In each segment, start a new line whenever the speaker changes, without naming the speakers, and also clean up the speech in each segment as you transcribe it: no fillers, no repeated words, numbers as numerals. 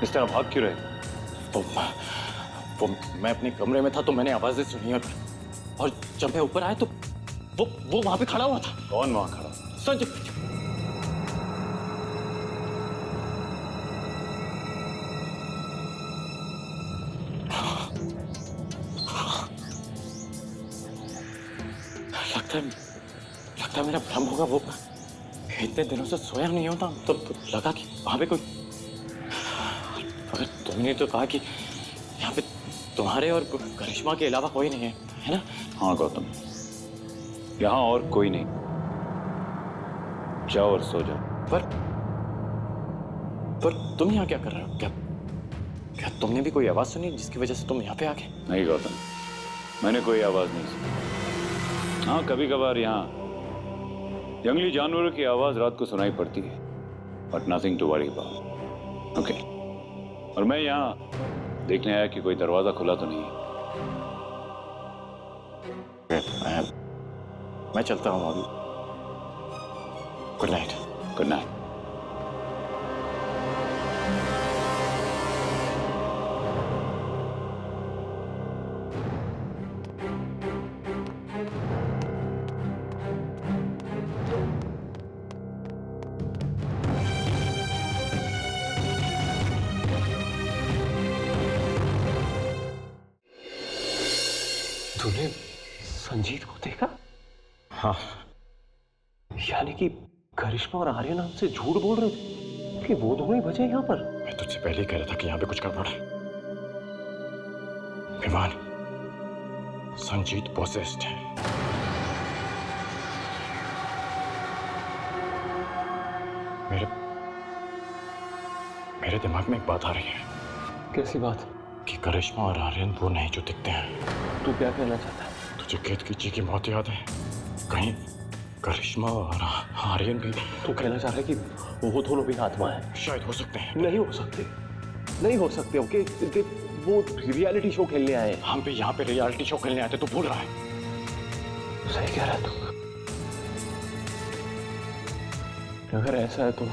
इस तरह भाग क्यों रहे?
वो, वो मैं अपने कमरे में था तो मैंने आवाजें सुनी और जब मैं ऊपर आया तो वो वहां पे खड़ा हुआ था।
कौन वहां खड़ा?
संजय। लगता है मेरा भ्रम होगा। वो इतने दिनों से सोया नहीं होता तो लगा कि वहां पे कोई, मगर तुमने तो कहा कि यहाँ पे तुम्हारे और करिश्मा के अलावा कोई नहीं है ना?
हाँ गौतम, यहाँ और कोई नहीं। जाओ और सो जाओ।
पर तुम यहाँ क्या कर रहे हो? क्या तुमने भी कोई आवाज सुनी जिसकी वजह से तुम यहाँ पे आ गए?
नहीं गौतम, मैंने कोई आवाज नहीं सुनी। हाँ, कभी कभार यहाँ जंगली जानवरों की आवाज रात को सुनाई पड़ती है, but nothing to worry about. Okay, और मैं यहाँ देखने आया कि कोई दरवाजा खुला तो नहीं है।
मैं चलता हूँ अभी। Good night.
Good night.
तूने संजीत को देखा?
हाँ।
यानी कि करिश्मा और आर्यन हमसे झूठ बोल रहे थे कि वो दोनों ही बचे यहाँ पर।
मैं तुझसे पहले ही कह रहा था कि यहाँ पे कुछ गड़बड़ है। विमान, संजीत पोसेस्ड है। मेरे दिमाग में एक बात आ रही है।
कैसी बात?
कि करिश्मा और आर्यन वो नहीं जो दिखते हैं।
तू क्या कहना चाहता है?
तुझे केतकी जी की मौत याद है? कहीं करिश्मा और आर्यन भी?
तू कहना चाह रहा है कि वो दोनों भी आत्मा है?
शायद हो सकते हैं।
नहीं हो सकते, नहीं हो सकते। ओके, वो रियलिटी शो खेलने आए।
हम भी यहाँ पे रियलिटी शो खेलने आए थे। तू भूल रहा है?
सही कह रहा है तू। अगर ऐसा है तो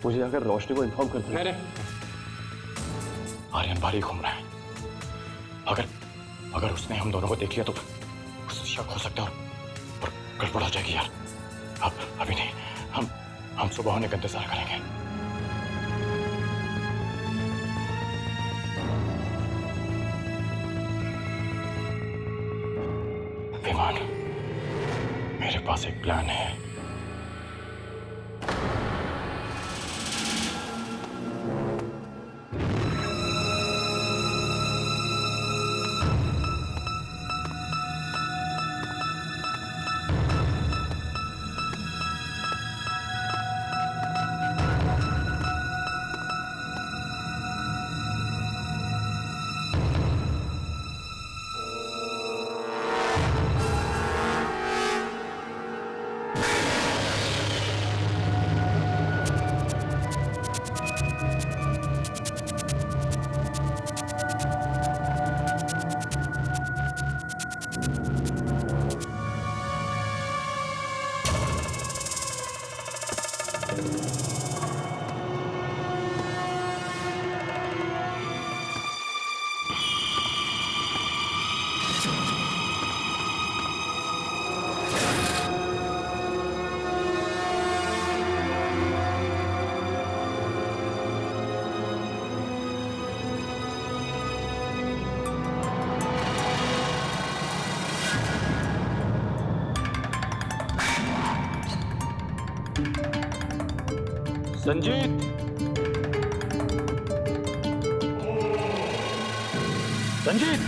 मुझे जाकर रोशनी को इन्फॉर्म कर दे।
आर्यन बाहर ही घूम रहा है। अगर उसने हम दोनों को देख लिया तो उसे शक हो सकता है और गड़बड़ हो जाएगी यार। अभी नहीं, हम सुबह होने का इंतजार करेंगे। विमान, मेरे पास एक प्लान है।
संजीत, संजीत,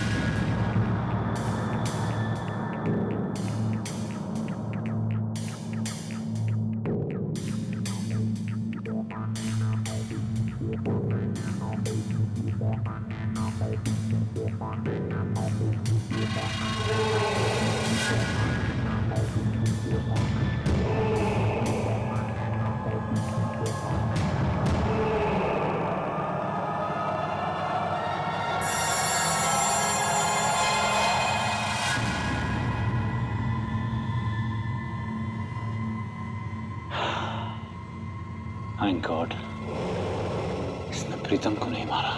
थैंक गॉड
प्रीतम को नहीं मारा।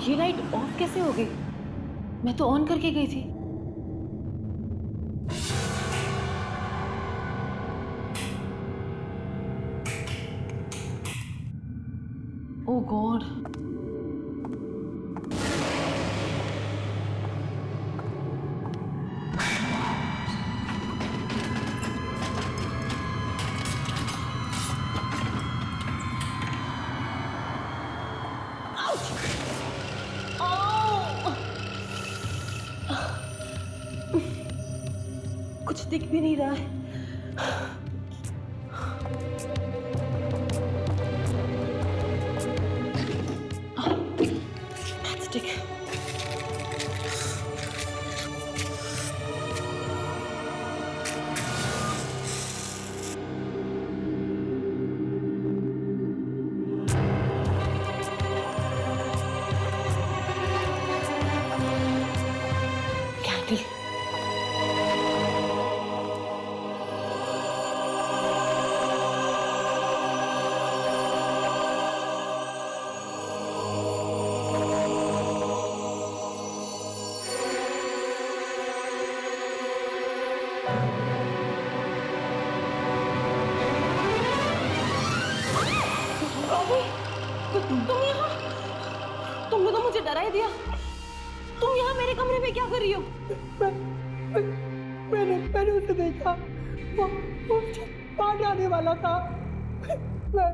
ये लाइट ऑफ कैसे हो गई? मैं तो ऑन करके गई थी। ओह गॉड। कुछ दिख भी नहीं रहा है। Matchstick. Candle. तुम यहाँ? तुमने तो मुझे डरा ही दिया। तुम यहाँ मेरे कमरे में क्या कर रही हो?
मैंने उसे देखा, वो मुझे मार आने वाला था। मैं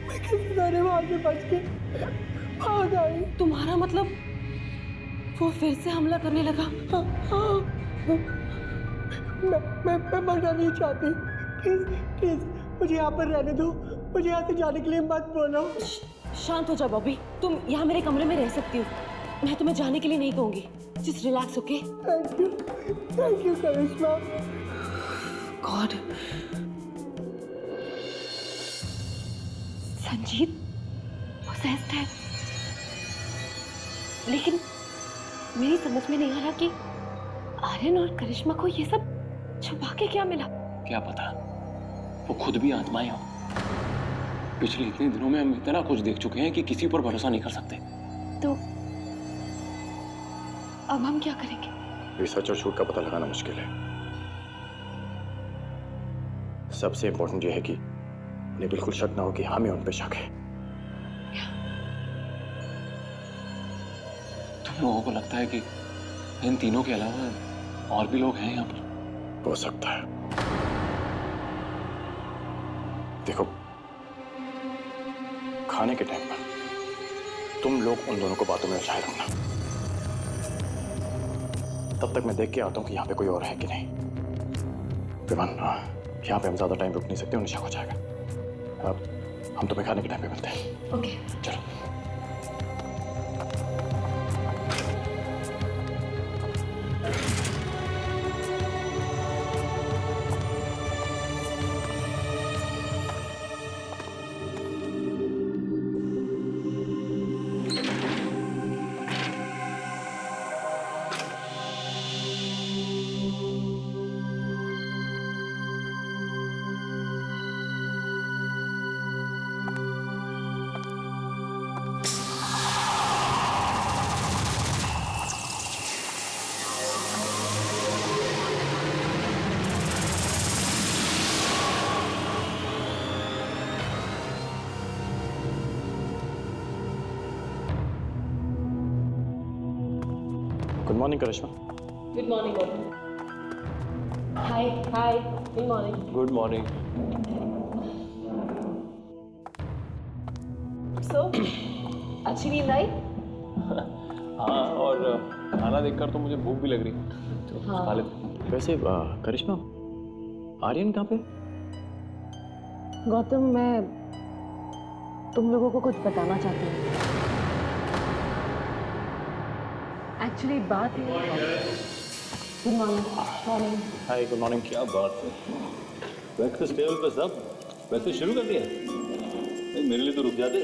किसी तरह वहां से बच के भाग आई।
तुम्हारा मतलब वो फिर से हमला करने लगा?
मैं मरना नहीं चाहती। प्लीज मुझे यहाँ पर रहने दो। मुझे यहाँ से जाने के लिए मत बोलो।
शांत हो जाओ बॉबी। तुम यहाँ मेरे कमरे में रह सकती हो। मैं तुम्हें जाने के लिए नहीं कहूंगी। Just relax, okay?
Thank you Karishma.
God. Sanjeet possessed है, लेकिन मेरी समझ में नहीं आ रहा कि आर्यन और करिश्मा को ये सब छुपा के क्या मिला।
क्या पता, वो खुद भी आत्माएं हो। पिछले इतने दिनों में हम इतना कुछ देख चुके हैं कि किसी पर भरोसा नहीं कर सकते।
तो अब हम क्या करेंगे?
ये सच और झूठ का पता लगाना मुश्किल है। सबसे इंपॉर्टेंट ये है कि उन्हें बिल्कुल शक ना हो कि हमें उन पे शक है।
तुम लोगों को लगता है कि इन तीनों के अलावा और भी लोग हैं यहाँ पर?
हो सकता है। देखो, खाने के टाइम पर तुम लोग उन दोनों को बातों में उलझाए रखना। तब तक मैं देख के आता हूँ कि यहाँ पे कोई और है कि नहीं। विमान, यहाँ पे हम ज्यादा टाइम रुक नहीं सकते, उन्हें शक हो जाएगा। अब हम तुम्हें खाने के टाइम पे मिलते हैं।
ओके।
चलो। Good morning Karishma.
Good morning god. Hi good morning.
Good morning.
So अच्छी नींद आई?
हाँ, और खाना देखकर तो मुझे भूख भी लग रही है, तो
हाँ।
खा लेते हैं।
वैसे करिश्मा,
आर्यन कहाँ पे?
गौतम, मैं तुम लोगों को कुछ बताना चाहती हूँ। एक्चुअली बात है। Good morning. मॉर्निंग।
हाय, गुड मॉर्निंग।
क्या बात है, ब्रेकफास्ट टेबल पे सब वैसे शुरू कर दिया? नहीं, मेरे लिए तो रुक जाते।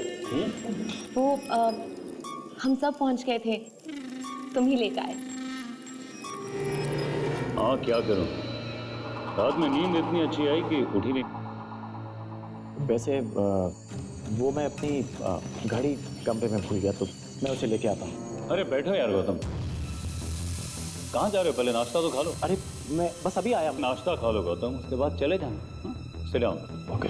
वो हम सब पहुंच गए थे, तुम ही लेकर आए।
हाँ, क्या करूं, रात में नींद इतनी अच्छी आई कि उठी नहीं।
वैसे वो मैं अपनी घड़ी कमरे में भूल गया, तो मैं उसे लेके आता हूँ।
अरे बैठो यार गौतम, कहाँ जा रहे हो? पहले नाश्ता तो खा लो।
अरे मैं बस अभी आया।
नाश्ता खा लो गौतम, उसके बाद चले जाना। Sit down.
ओके।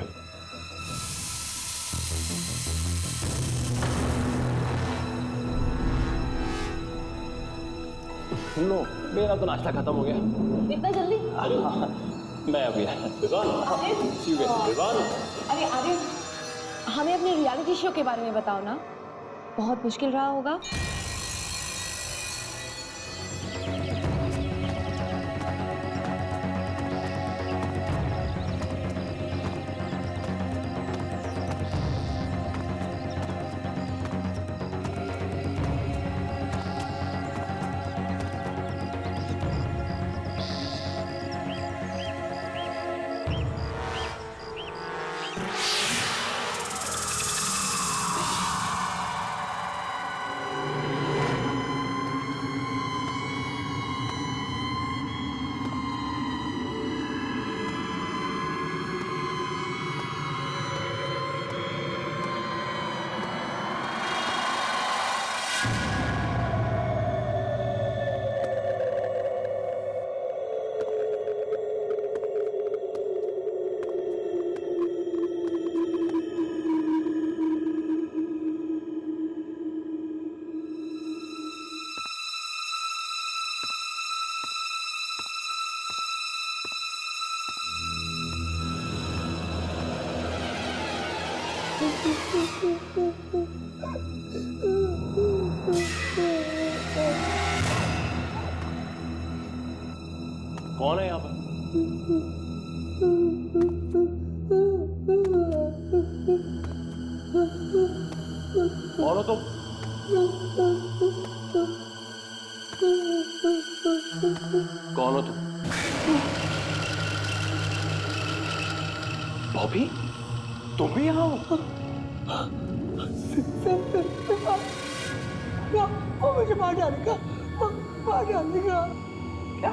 लो, मेरा तो नाश्ता खत्म हो गया।
इतना जल्दी?
अरे हाँ, मैं अभी आया।
अरे आर्यन, हमें अपने रियलिटी शो के बारे में बताओ ना, बहुत मुश्किल रहा होगा।
कौन है यहाँ पर? कौन हो तुम? कौन हो तुम? बॉबी, तुम भी यहाँ हो?
वो मुझे मार डालेगा, मार डालेगा।
क्या?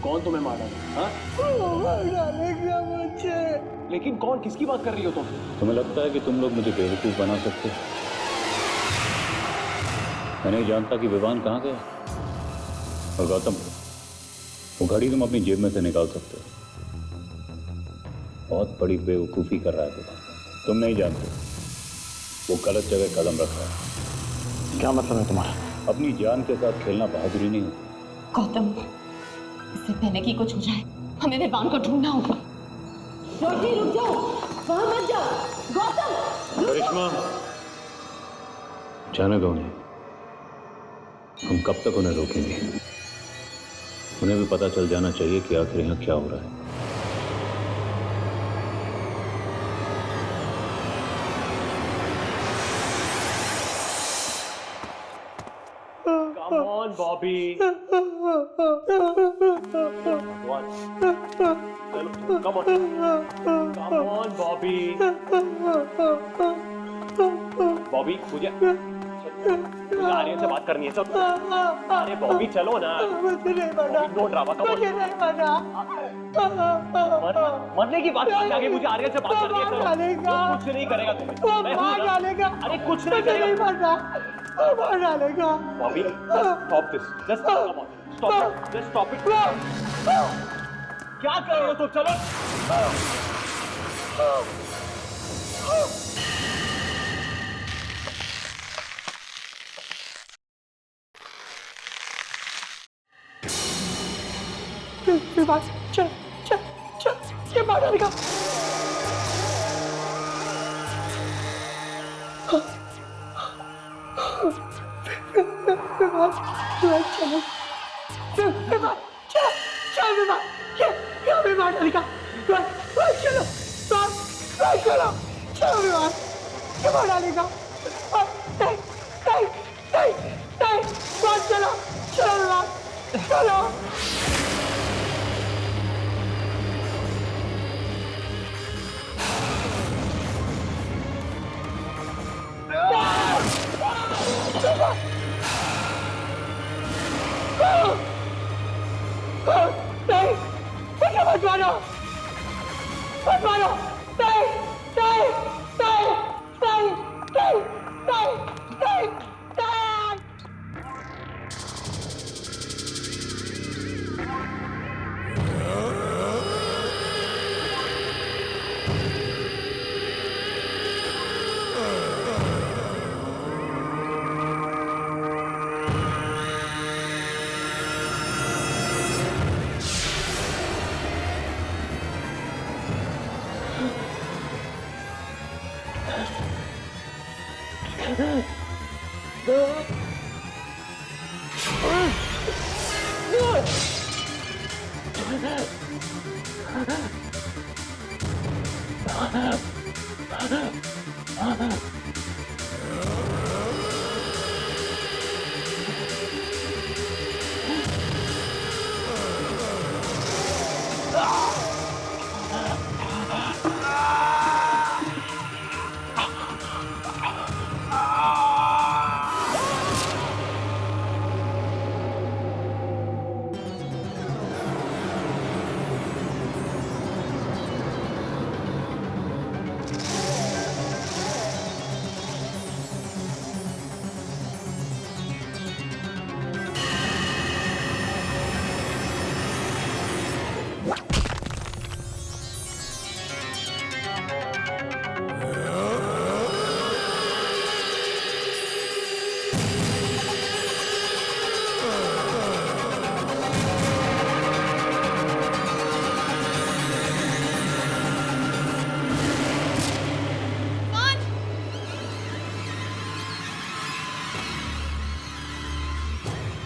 कौन तुम्हें मार डाला? हाँ?
वो मार डालेगा मुझे।
लेकिन कौन? किसकी बात कर रही हो तुम?
तुम्हें लगता है कि तुम लोग मुझे बेवकूफ बना सकते हो? मैं नहीं जानता कि विवान कहाँ गया। और गौतम, वो घड़ी तुम अपनी जेब में से निकाल सकते हो। बहुत बड़ी बेवकूफ़ी कर रहा है विवान, तुम नहीं जानते वो गलत जगह कदम रख रहा है।
क्या मतलब है तुम्हारा?
अपनी जान के साथ खेलना बहादुरी नहीं होती।
गौतम, इससे पहले कि कुछ हो जाए, हमें विवान को ढूंढना होगा। रोशनी, रुक जाओ, वहां मत जाओ। गौतम,
करिश्मा, जाने दो उन्हें। हम कब तक उन्हें रोकेंगे? उन्हें भी पता चल जाना चाहिए कि आखिर यहाँ क्या हो रहा है।
Come on, Bobby. Come on. Come on, Bobby. Bobby, मुझे आर्यन से बात करनी है। सब अरे बॉबी, चलो ना।
मुझे नहीं मारना,
नो ड्रामा। कम
मुझे नहीं मारना।
मरने की बात करने आगे मुझे आर्यन से बात करनी है।
मार डालेगा।
वो कुछ नहीं करेगा तुम्हें।
वो
मैं हूं
मार
ना।
डालेगा।
अरे कुछ नहीं
मुझे नहीं
करेगा।
मारना, वो मार डालेगा।
Bobby, stop this. Just come on. Stop it. Just stop it. क्या कर रहे हो तुम? चलो।
विवान, चल चल चल, ये मार डालेगा। विवान, विवान चलो, विवान चल, चल विवान, ये हमें मार डालेगा। चलो चलो चलो विमान, ये मार डालेगा। नहीं नहीं नहीं नहीं, चलो चलो विमान, चलो। नहीं, मुझे मत मारो, मत मारो, नहीं नहीं नहीं नहीं नहीं नहीं नहीं नहीं।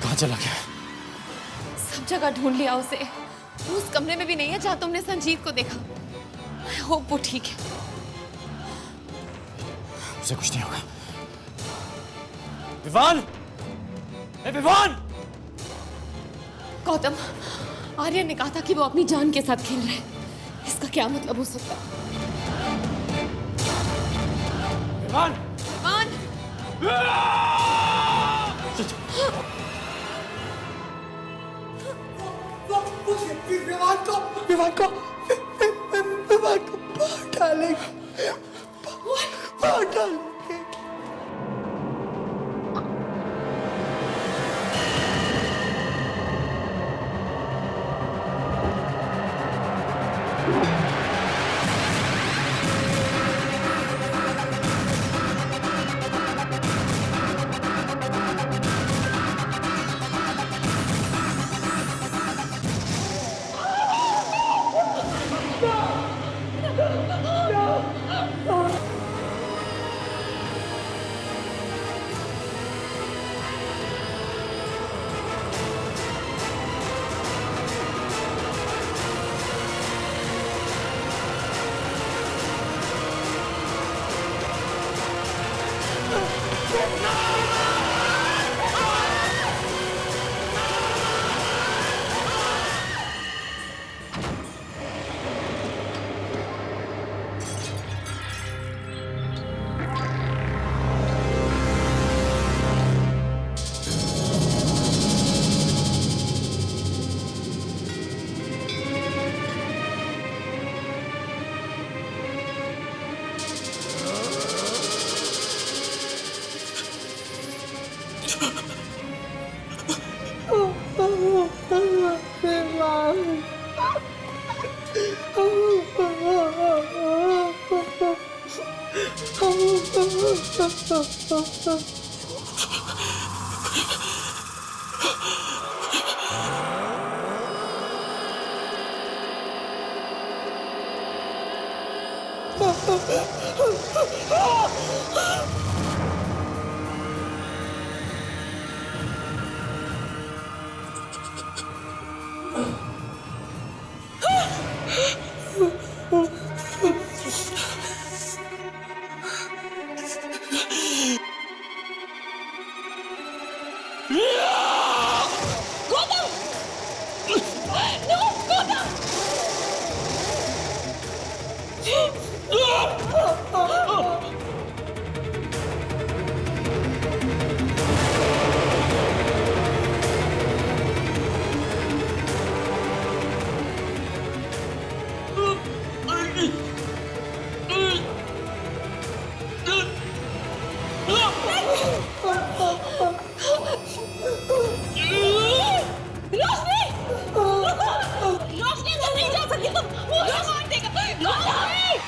कहाँ चला गया?
सब जगह ढूंढ लिया उसे, वो उस कमरे में भी नहीं है जहां तुमने संजीव को देखा। आई होप वो ठीक है।
उसे कुछ नहीं होगा। विवान! ए विवान!
गौतम, आर्यन ने कहा था कि वो अपनी जान के साथ खेल रहे हैं। इसका क्या मतलब हो सकता है?
विवान!
विवान!
विमान को मार डालेगा, मार डालेंगे।
कि तुम मुझे मार देगा। नहीं!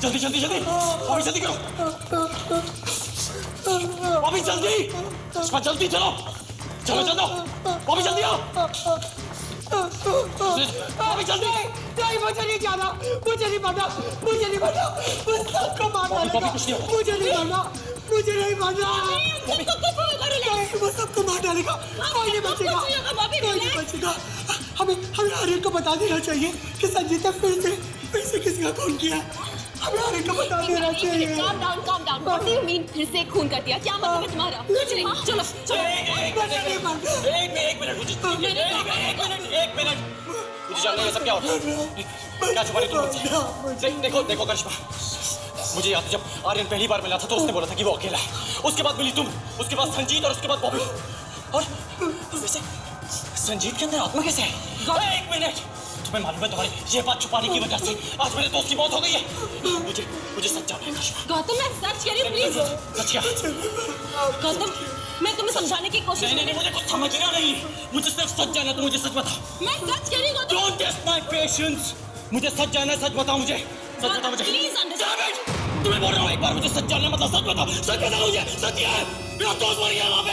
जल्दी जल्दी जल्दी अभी जल्दी करो अभी जल्दी जल्दी चलो चलो चलो अभी जल्दी आओ अभी जल्दी
नहीं मुझे नहीं जाना मुझे नहीं मारना मुझे नहीं मारना मुझे सबको मार डालेगा मुझे नहीं मारना मुझे नहीं मारना नहीं वो सबको मार डालेगा कोई नहीं बचेगा कोई नहीं बचेगा हमें हमें आर्यन को बता देना चाहिए कि संजीत ने फिर से किसी का खून किया हमें आर्यन को बता देना चाहिए
calm down what do you mean फिर से खून कर दिया क्या मतलब है तुम्हारा कुछ नहीं चलो चलो
एक मिनट मुझे जानना है ये सब क्या होता है क्या छुपा रही तुम मुझसे देखो देखो करिश्मा मुझे याद है जब आर्यन पहली बार मिला था तो उसने बोला था कि वो अकेला है उसके बाद मिली तुम उसके बाद संजीत और उसके बाद बॉबी और वैसे संजीत के अंदर आत्मा कैसे है एक मिनट तुम्हें मालूम है तुम्हारी ये बात छुपाने की वजह से आज मेरे दोस्त की मौत हो गई है मुझे सच जानना है करिश्मा
गौतम मैं सच कह रही हूँ प्लीज
सच क्या
गौतम मैं तुम्हें समझाने की कोशिश
नहीं मुझे कुछ समझना नहीं मुझे सिर्फ सच जानना तो मुझे सच बता
मैं सच कह रही हूँ Gautam
don't test my patience मुझे सच जानना है सच बताओ मुझे सच बता मुझे
प्लीज अंडरस्टैंड
तुम्हें बोल रहा हूँ एक बार मुझे सच जानना मतलब सच बताओ मुझे सच क्या है मेरा दोस्त मर गया वहाँ पे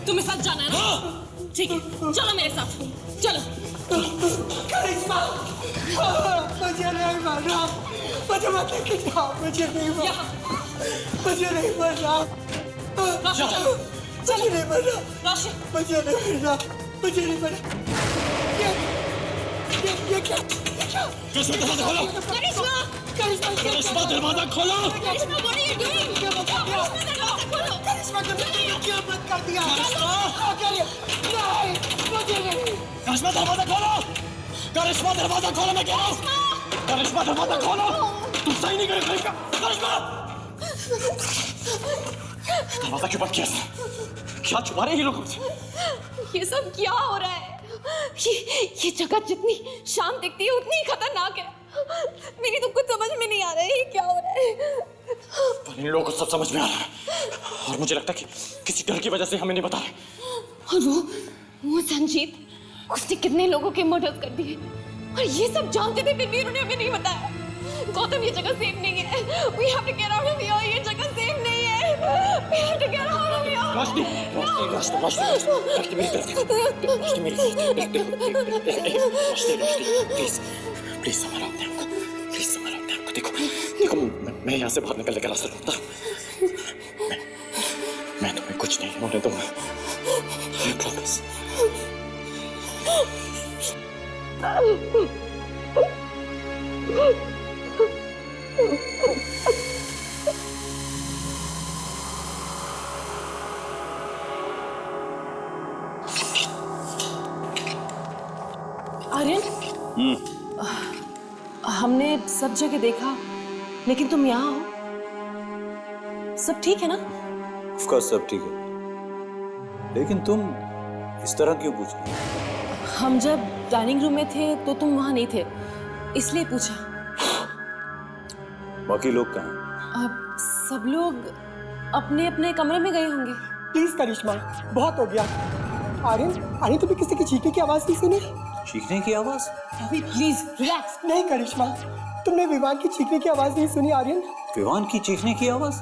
तुम्हें सच जाना है ना ठीक है चलो मेरे साथ चलो
करिश्मा मुझे नहीं मारना मुझे मत लेके जाओ मुझे नहीं मारना मुझे नहीं मारना मुझे नहीं मारना
रोशन
मुझे नहीं मारना मुझे नहीं मारना ये क्या
करिश्मा दरवाजा खोलो करिश्मा दरवाजा खोलो
करिश्मा what are you doing
करिश्मा क्या मत कर दिया नहीं मुझे नहीं
करिश्मा दरवाजा खोलो करिश्मा दरवाजा खोलो मैं कह रहा हूँ करिश्मा दरवाजा खोलो तुम सही नहीं करे करिश्मा दरवाजा क्यों बंद किया क्या छुपा रहे हैं ये लोग हमसे
ये सब क्या हो रहा है ये जगह जितनी शांत दिखती है उतनी ही खतरनाक है मेरी तो कुछ समझ में नहीं आ रहा है ये क्या हो रहा है
पर इन लोगों को सब समझ में आ रहा है और मुझे लगता है कि किसी डर की वजह से हमें नहीं बता रहे
और वो संजीत उसने कितने लोगों के मर्डर कर दिए और ये सब जानते थे फिर भी उन्होंने हमें नहीं बताया गौतम ये जगह सेफ नहीं है we have to get out of here ये जगह सेफ नहीं है we have to get out of here
रोशनी मेरी तरफ रोशनी मेरी प्लीज संभालो अपने आप को प्लीज संभालो अपने आप को देखो मैं यहाँ से बाहर निकलने का रास्ता ढूंढता हूँ मैं तुम्हें कुछ नहीं होने दूंगा I promise
आर्यन हमने सब जगह देखा लेकिन तुम यहाँ हो सब ठीक है ना
ऑफ कोर्स सब ठीक है लेकिन तुम इस तरह क्यों पूछ रही हो?
हम जब डाइनिंग रूम में थे तो तुम वहाँ नहीं थे इसलिए पूछा
बाकी लोग कहाँ हैं?
अब सब लोग अपने अपने कमरे में गए होंगे
प्लीज करिश्मा बहुत हो गया आर्यन तुम्हें किसी की चीखने की आवाज नहीं सुनी
चीखने की आवाज
अभी प्लीज रिलैक्स
नहीं करिश्मा तुमने विवान की चीखने की आवाज नहीं सुनी आर्यन
विवान की चीखने की आवाज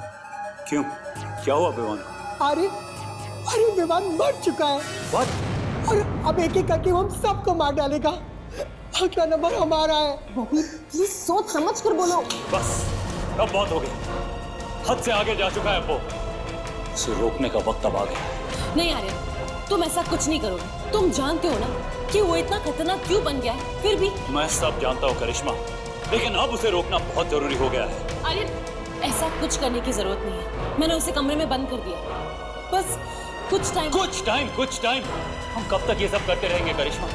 क्यों क्या हुआ विवान को
आर्यन विवान मर चुका है
What?
और अब एक एक करके वो हम सबको मार डालेगा अगला नंबर हमारा है।
बॉबी प्लीज सोच समझ कर बोलो।
बस अब बहुत हो गई, हद से आगे जा चुका है वो। उसे रोकने का वक्त अब आ गया।
नहीं आर्यन, तुम ऐसा कुछ नहीं करोगे। तुम जानते हो ना कि वो इतना खतरनाक क्यों बन गया है। फिर भी
मैं सब जानता हूँ करिश्मा, लेकिन अब उसे रोकना बहुत जरूरी हो गया है।
आर्यन, ऐसा कुछ करने की जरूरत नहीं है। मैंने उसे कमरे में बंद कर दिया। बस कुछ टाइम। हम कब तक ये सब करते रहेंगे करिश्मा?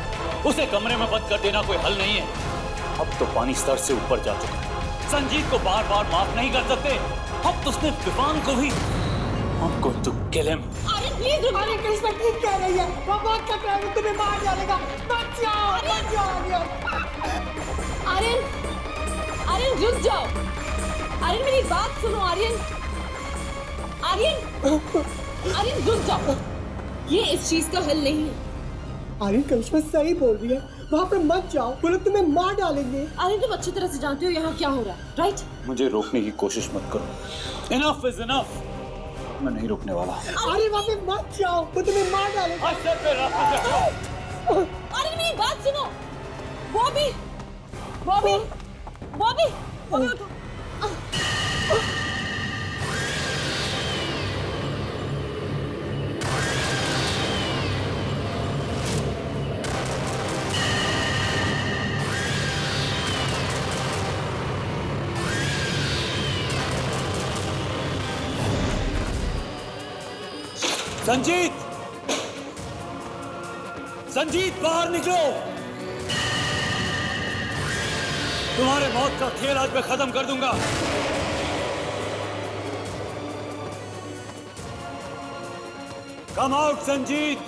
उसे कमरे में बंद कर देना कोई हल नहीं है। अब तो पानी स्तर से ऊपर जा चुका है। संजीत को बार बार माफ नहीं कर सकते। अब तो उसने विवान को भी। I'm going to kill him. Aryan please रुक।
अरे करिश्मा ठीक कह रही है, वो बहुत खतरा है, वो तुम्हें मार डालेगा। बच जाओ आर्यन।
आर्यन रुक जाओ। आर्यन मेरी बात सुनो। आर्यन रुक जाओ। ये इस चीज का हल नहीं है।
आर्यन करिश्मा सही बोल रही है, वहाँ पे मत जाओ, वो लोग तुम्हें मार डालेंगे।
आर्यन तुम अच्छी तरह से जानते हो यहाँ क्या हो रहा है, राइट?
मुझे रोकने की कोशिश मत करो। Enough is enough. मैं नहीं रुकने वाला।
अरे वहाँ पे मत जाओ, वो तुम्हें मार डालेगा।
आर्यन मेरी बात सुनो। बॉबी उठो।
संजीत बाहर निकलो। तुम्हारे मौत का खेल आज मैं खत्म कर दूंगा। Come out Sanjeet.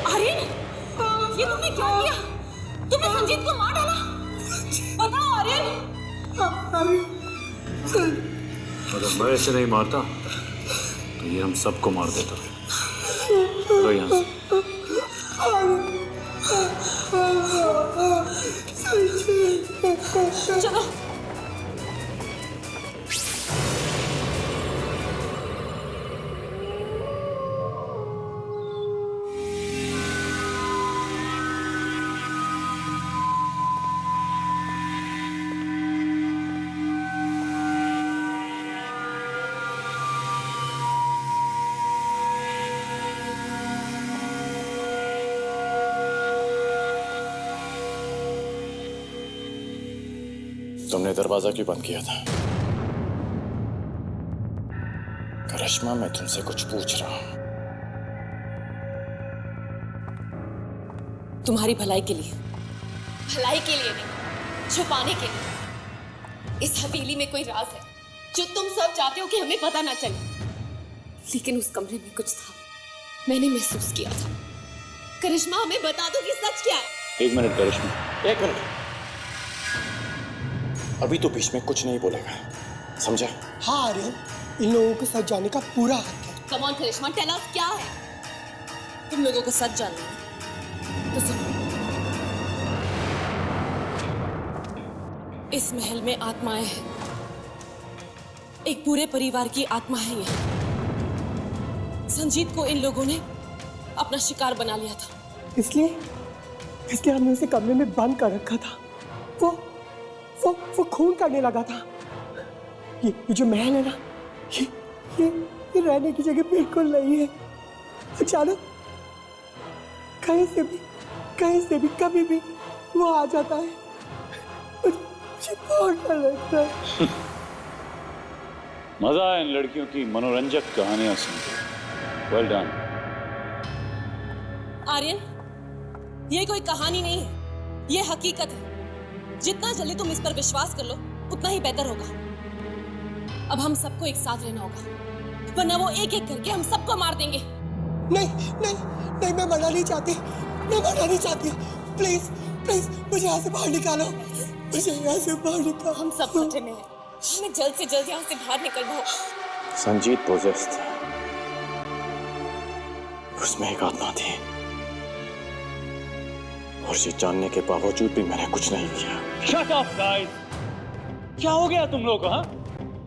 आर्यन, ये तुमने क्या किया? तुमने संजीत को मार डाला? बताओ आर्यन।
अगर मैं ऐसे नहीं मारता तो ये हम सबको मार देता। तो यहाँ से
चलो।
तुमने दरवाजा क्यों बंद किया था? करिश्मा, मैं तुमसे कुछ पूछ रहा हूं।
तुम्हारी भलाई के लिए।
भलाई के लिए नहीं, छुपाने के लिए। इस हवेली में कोई राज है जो तुम सब चाहते हो कि हमें पता ना चले, लेकिन उस कमरे में कुछ था, मैंने महसूस किया था। करिश्मा, हमें बता दो कि सच क्या है।
1 मिनट करिश्मा।
1 मिनट। अभी तो बीच में कुछ नहीं बोलेगा, समझा?
हाँ आर्यन, इन लोगों को सच जानने का पूरा हक है।
Come on Karishma, tell us क्या है।
तुम लोगों को सच जानना है तो सुनो। इस महल में आत्माएं हैं। एक पूरे परिवार की आत्मा है यहाँ। संजीत को इन लोगों ने अपना शिकार बना लिया था।
इसलिए हमने उसे कमरे में बंद कर रखा था। वो खून करने लगा था। ये जो महल है ना, ये रहने की जगह बिल्कुल नहीं है। अचानक कहीं से भी कभी भी वो आ जाता है। मुझे बहुत डर लगता है।
मजा आया इन लड़कियों की मनोरंजक कहानियां सुनकर। Well done.
आर्यन, ये कोई कहानी नहीं है, ये हकीकत है। जितना जल्दी तुम इस पर विश्वास कर लो उतना ही बेहतर होगा। अब हम सबको एक साथ रहना होगा, वरना वो एक एक करके हम सबको मार देंगे।
नहीं, मैं मरना नहीं चाहती। प्लीज मुझे यहाँ से बाहर निकालो।
हम सब खतरे में हैं। हमें जल्द से जल्द यहाँ से बाहर निकलना होगा।
संजीत पोजेस्ड था, उसमें एक आत्मा थी, और ये जानने के बावजूद भी मैंने कुछ नहीं किया।
Shut up, guys! क्या हो गया तुम लोग? हाँ,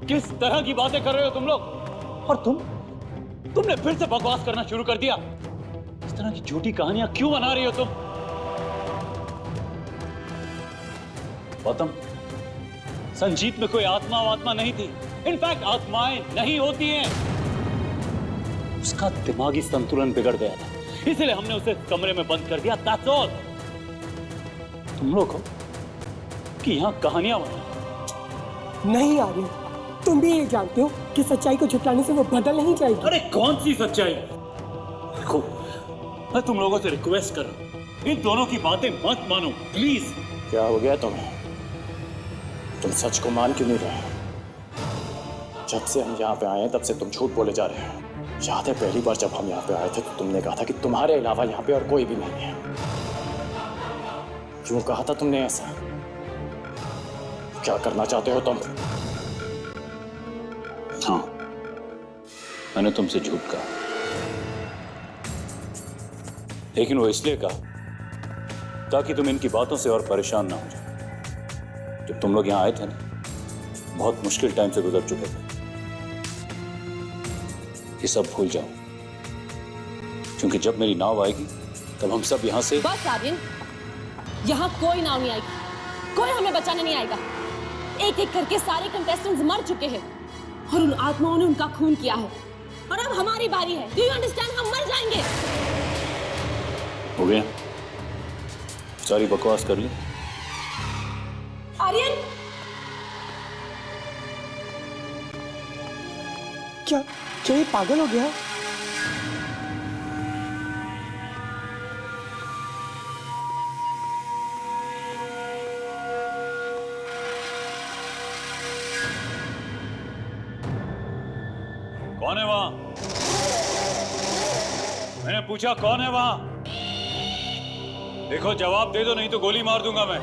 किस तरह की बातें कर रहे हो तुम लोग? और तुमने फिर से बकवास करना शुरू कर दिया। इस तरह की झूठी कहानियां क्यों बना रही हो तुम? गौतम, संजीत में कोई आत्मा नहीं थी। इनफैक्ट आत्माएं नहीं होती हैं। उसका दिमागी संतुलन बिगड़ गया था, इसलिए हमने उसे कमरे में बंद कर दिया। That's all. तुम लोग हो कि यहाँ कहानियां बना।
नहीं आर्यन, तुम भी ये जानते हो कि सच्चाई को छुपलाने से वो बदल नहीं जाएगी।
अरे कौन सी सच्चाई? देखो, मैं तुम लोगों से रिक्वेस्ट कर रहा हूं, इन दोनों की बातें मत मानो प्लीज।
क्या हो गया तुम्हें? तुम सच को मान क्यों नहीं रहे? जब से हम यहाँ पे आए हैं तब से तुम झूठ बोले जा रहे हो। याद है पहली बार जब हम यहाँ पे आए थे तो तुमने कहा था कि तुम्हारे अलावा यहाँ पे और कोई भी नहीं है। क्यों कहा था तुमने ऐसा? क्या करना चाहते हो तुम?
हाँ, मैंने तुमसे झूठ कहा, लेकिन वो इसलिए कहा ताकि तुम इनकी बातों से और परेशान ना हो जाओ। जब तुम लोग यहाँ आए थे ना, बहुत मुश्किल टाइम से गुजर चुके थे। ये सब भूल जाओ, क्योंकि जब मेरी नाव आएगी तब हम सब यहाँ से।
बस आर्यन, यहाँ कोई नाव नहीं आएगी, कोई हमें बचाने नहीं आएगा। एक एक करके सारे कंटेस्टेंट्स मर चुके हैं और उन आत्माओं ने उनका खून किया है, और अब हमारी बारी है। Do you understand? हम मर जाएंगे।
हो गया, सारी बकवास कर ली।
आर्यन,
क्या ये पागल हो गया?
कौन है वहां? मैंने पूछा कौन है वहां? देखो, जवाब दे दो, नहीं तो गोली मार दूंगा मैं।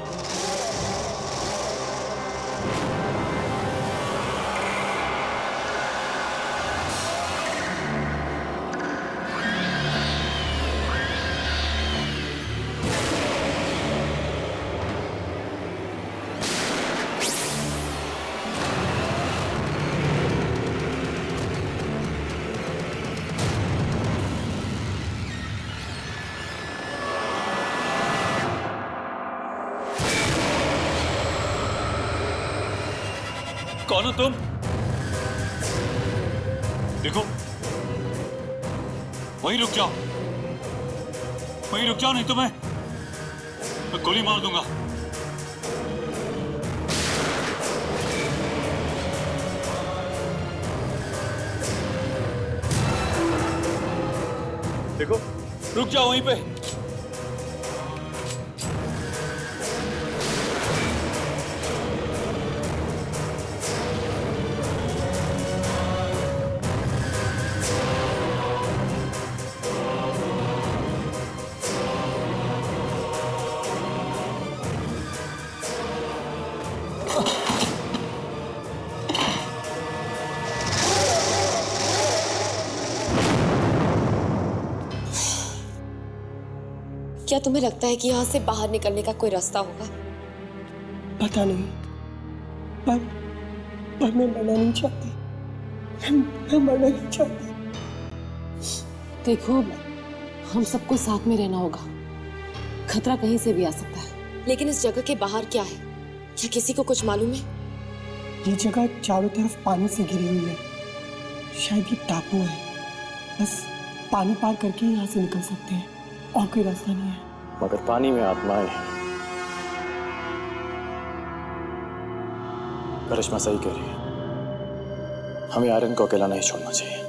कौन हो तुम? देखो, वहीं रुक जाओ, नहीं तो मैं गोली मार दूंगा। देखो, रुक जाओ वहीं पे।
क्या तुम्हें लगता है कि यहाँ से बाहर निकलने का कोई रास्ता होगा?
पता नहीं, पर मैं मरना नहीं चाहती। मैं मरना नहीं चाहती।
देखो, हम सबको साथ में रहना होगा। खतरा कहीं से भी आ सकता है।
लेकिन इस जगह के बाहर क्या है? क्या किसी को कुछ मालूम है?
ये जगह चारों तरफ पानी से घिरी हुई है। शायद ये टापू है। बस पानी पार करके ही यहाँ से निकल सकते हैं और कोई रास्ता नहीं है।
मगर पानी में आत्माएं हैं। करिश्मा सही कह रही है, हमें आर्यन को अकेला नहीं छोड़ना चाहिए।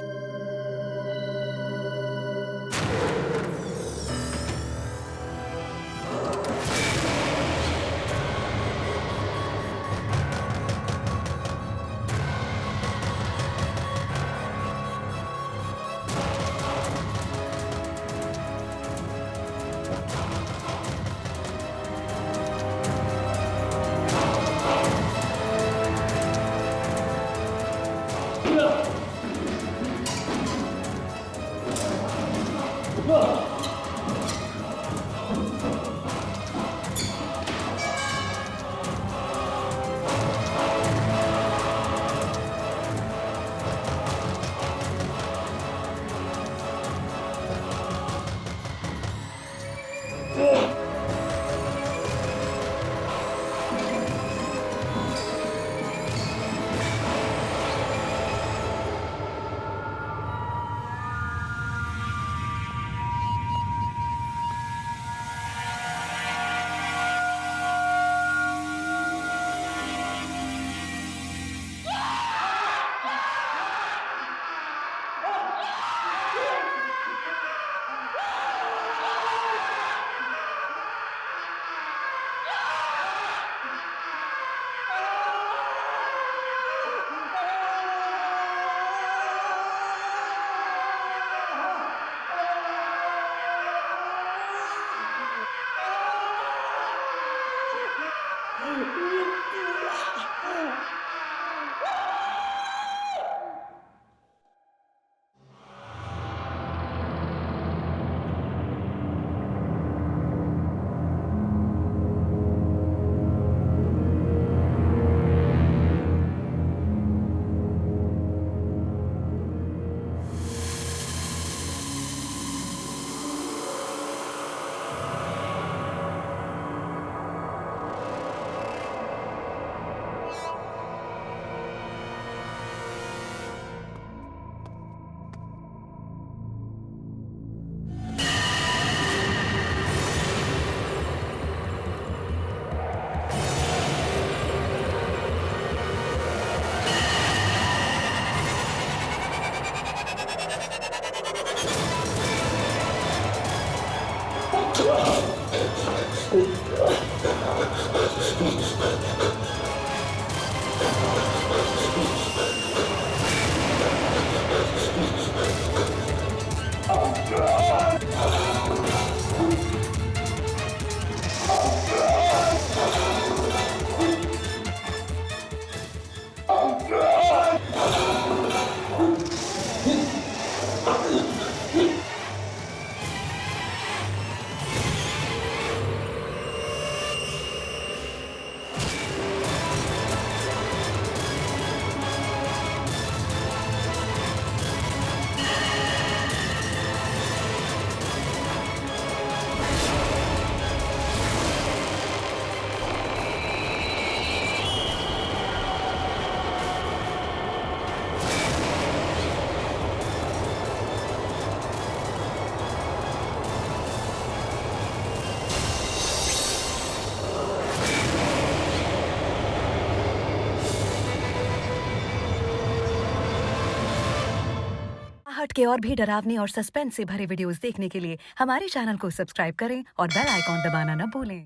हट के और भी डरावनी और सस्पेंस से भरे वीडियोस देखने के लिए हमारे चैनल को सब्सक्राइब करें और बेल आइकॉन दबाना न भूलें।